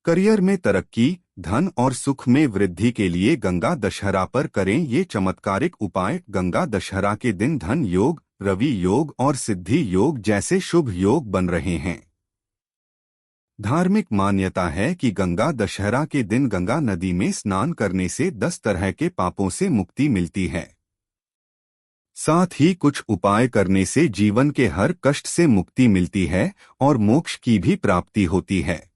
Career में तरक्की, धन और सुख में वृद्धि के लिए गंगा दशहरा पर करें ये चमत्कारिक उपाय। गंगा दशहरा के दिन धन योग, रवि योग और सिद्धि योग जैसे शुभ योग बन रहे हैं। धार्मिक मान्यता है कि गंगा दशहरा के दिन गंगा नदी में स्नान करने से 10 तरह के पापों से मुक्ति मिलती है। साथ ही कुछ उपाय करने से जीवन के हर कष्ट से मुक्ति मिलती है और मोक्ष की भी प्राप्ति होती है।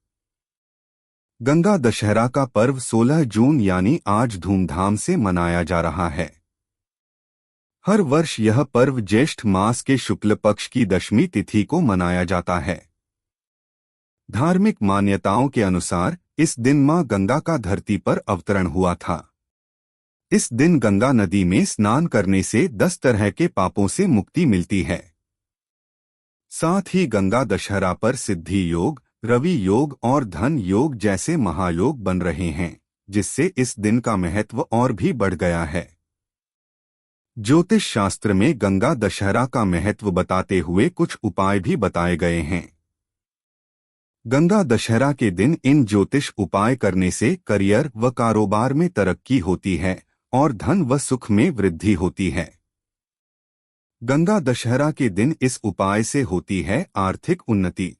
गंगा दशहरा का पर्व 16 जून यानी आज धूमधाम से मनाया जा रहा है। हर वर्ष यह पर्व ज्येष्ठ मास के शुक्ल पक्ष की दशमी तिथि को मनाया जाता है। धार्मिक मान्यताओं के अनुसार इस दिन मां गंगा का धरती पर अवतरण हुआ था। इस दिन गंगा नदी में स्नान करने से 10 तरह के पापों से मुक्ति मिलती है। साथ ही गंगा दशहरा पर सिद्धि योग, रवि योग और धन योग जैसे महायोग बन रहे हैं, जिससे इस दिन का महत्व और भी बढ़ गया है। ज्योतिष शास्त्र में गंगा दशहरा का महत्व बताते हुए कुछ उपाय भी बताए गए हैं। गंगा दशहरा के दिन इन ज्योतिष उपाय करने से करियर व कारोबार में तरक्की होती है और धन व सुख में वृद्धि होती है। गंगा दशहरा के दिन इस उपाय से होती है आर्थिक उन्नति।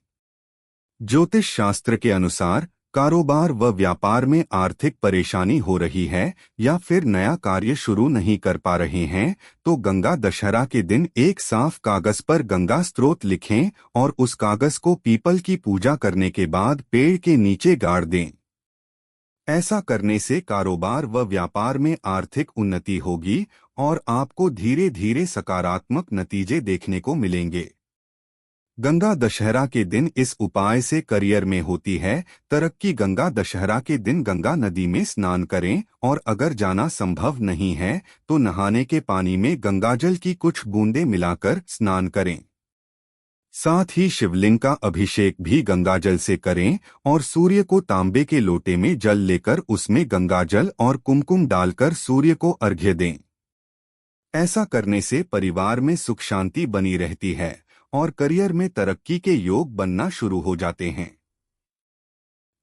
ज्योतिष शास्त्र के अनुसार कारोबार व व्यापार में आर्थिक परेशानी हो रही है या फिर नया कार्य शुरू नहीं कर पा रहे हैं, तो गंगा दशहरा के दिन एक साफ कागज पर गंगा स्तोत्र लिखें और उस कागज को पीपल की पूजा करने के बाद पेड़ के नीचे गाड़ दें। ऐसा करने से कारोबार व व्यापार में आर्थिक उन्नति होगी और आपको धीरे धीरे सकारात्मक नतीजे देखने को मिलेंगे। गंगा दशहरा के दिन इस उपाय से करियर में होती है तरक्की। गंगा दशहरा के दिन गंगा नदी में स्नान करें और अगर जाना संभव नहीं है तो नहाने के पानी में गंगाजल की कुछ बूंदें मिलाकर स्नान करें। साथ ही शिवलिंग का अभिषेक भी गंगाजल से करें और सूर्य को तांबे के लोटे में जल लेकर उसमें गंगाजल और कुमकुम डालकर सूर्य को अर्घ्य दें। ऐसा करने से परिवार में सुख शांति बनी रहती है और करियर में तरक्की के योग बनना शुरू हो जाते हैं।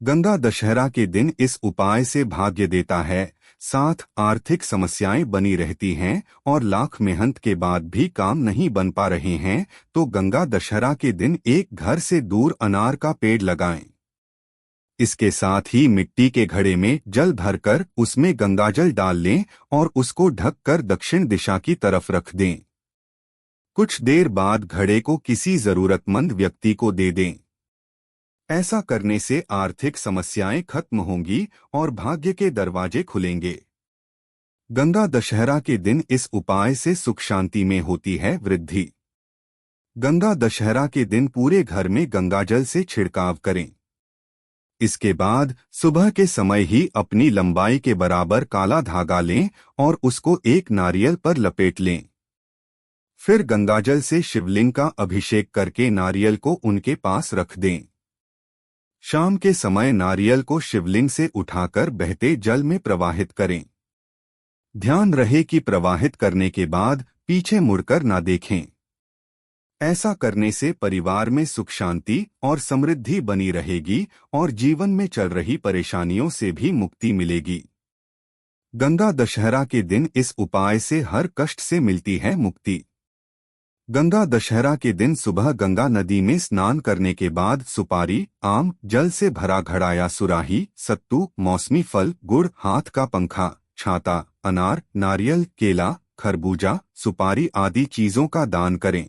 गंगा दशहरा के दिन इस उपाय से भाग्य देता है, साथ आर्थिक समस्याएं बनी रहती हैं और लाख मेहनत के बाद भी काम नहीं बन पा रहे हैं, तो गंगा दशहरा के दिन एक घर से दूर अनार का पेड़ लगाएं। इसके साथ ही मिट्टी के घड़े में जल भरकर उसमें गंगाजल डाल लें और उसको ढककर दक्षिण दिशा की तरफ रख दें। कुछ देर बाद घड़े को किसी जरूरतमंद व्यक्ति को दे दें। ऐसा करने से आर्थिक समस्याएं खत्म होंगी और भाग्य के दरवाजे खुलेंगे। गंगा दशहरा के दिन इस उपाय से सुख शांति में होती है वृद्धि। गंगा दशहरा के दिन पूरे घर में गंगाजल से छिड़काव करें। इसके बाद सुबह के समय ही अपनी लंबाई के बराबर काला धागा लें और उसको एक नारियल पर लपेट लें। फिर गंगाजल से शिवलिंग का अभिषेक करके नारियल को उनके पास रख दें। शाम के समय नारियल को शिवलिंग से उठाकर बहते जल में प्रवाहित करें। ध्यान रहे कि प्रवाहित करने के बाद पीछे मुड़कर ना देखें। ऐसा करने से परिवार में सुख शांति और समृद्धि बनी रहेगी और जीवन में चल रही परेशानियों से भी मुक्ति मिलेगी। गंगा दशहरा के दिन इस उपाय से हर कष्ट से मिलती है मुक्ति। गंगा दशहरा के दिन सुबह गंगा नदी में स्नान करने के बाद सुपारी, आम, जल से भरा घड़ा या सुराही, सत्तू, मौसमी फल, गुड़, हाथ का पंखा, छाता, अनार, नारियल, केला, खरबूजा, सुपारी आदि चीजों का दान करें।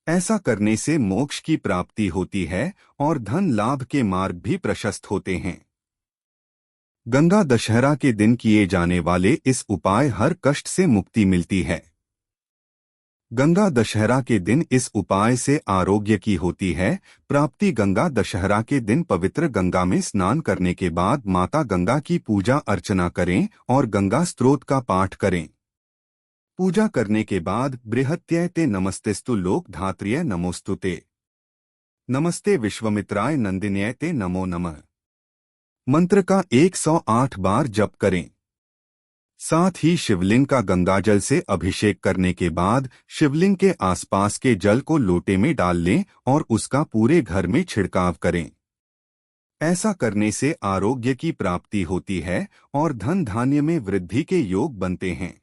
ऐसा करने से मोक्ष की प्राप्ति होती है और धन लाभ के मार्ग भी प्रशस्त होते हैं। गंगा दशहरा के दिन किए जाने वाले इस उपाय हर कष्ट से मुक्ति मिलती है। गंगा दशहरा के दिन इस उपाय से आरोग्य की होती है प्राप्ति। गंगा दशहरा के दिन पवित्र गंगा में स्नान करने के बाद माता गंगा की पूजा अर्चना करें और गंगा स्तोत्र का पाठ करें। पूजा करने के बाद बृहत्यै ते नमस्तेस्तु लोक धात्र्यै नमोस्तुते, नमस्ते विश्वमित्राय नंदिन्यै ते नमो नमः मंत्र का 108 बार जप करें। साथ ही शिवलिंग का गंगाजल से अभिषेक करने के बाद शिवलिंग के आसपास के जल को लोटे में डाल लें और उसका पूरे घर में छिड़काव करें। ऐसा करने से आरोग्य की प्राप्ति होती है और धन धान्य में वृद्धि के योग बनते हैं।